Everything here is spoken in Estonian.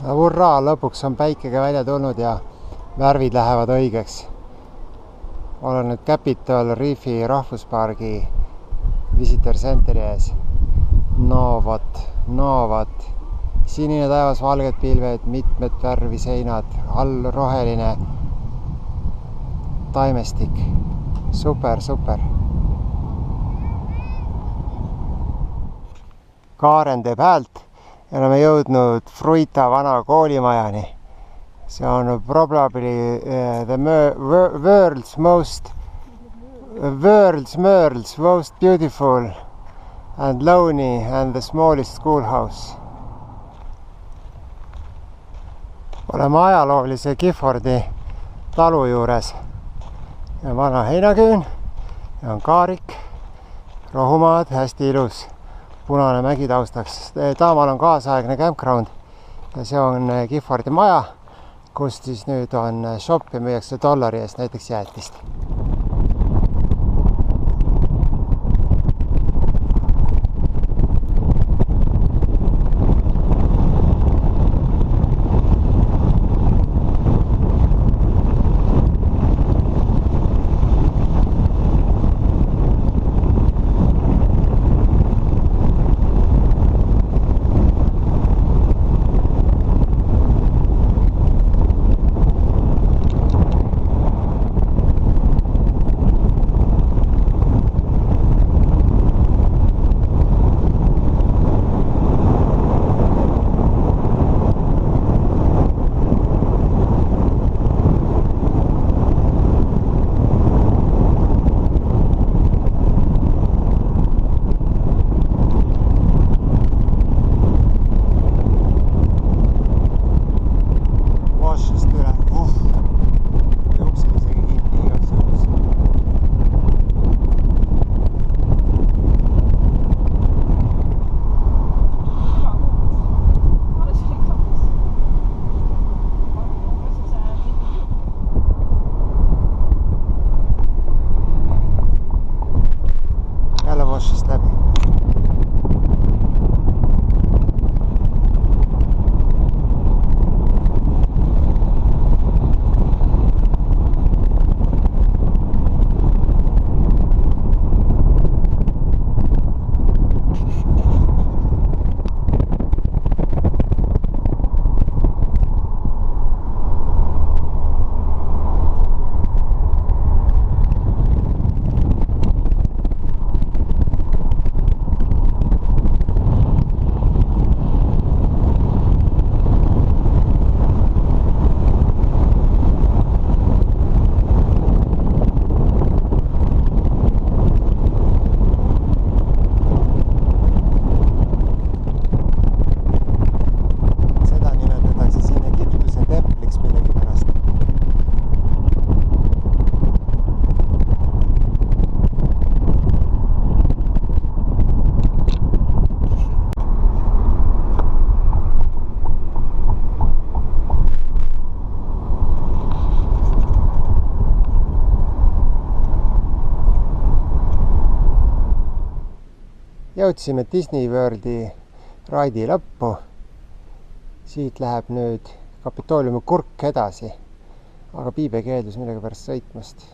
Hurraa, lõpuks on päikega välja tulnud ja värvid lähevad õigeks. Olen nüüd Capitol Reefi rahvuspargi Visitor Centeri ees. No vot. Sinine taevas, valged pilved, mitmed värvi seinad, all roheline taimestik. Super. Kaaren teeb häält. Oleme jõudnud Fruita vana koolimajani. See on probably the world's most beautiful and lonely and the smallest schoolhouse. Oleme ajaloolise Giffordi talu juures. Ja vana heinaküün ja on kaarik, rohumaad, hästi ilus. Punane mägi taustaks. Taamal on kaasaegne campground ja see on Giffordi maja, kus siis nüüd on shop ja müüakse $1 eest näiteks jäätist. Jõudsime Disney Worldi raidi lõppu. Siit läheb nüüd Kapitooliumi kurk edasi, aga Piibe keeldus millegipärast sõitmast.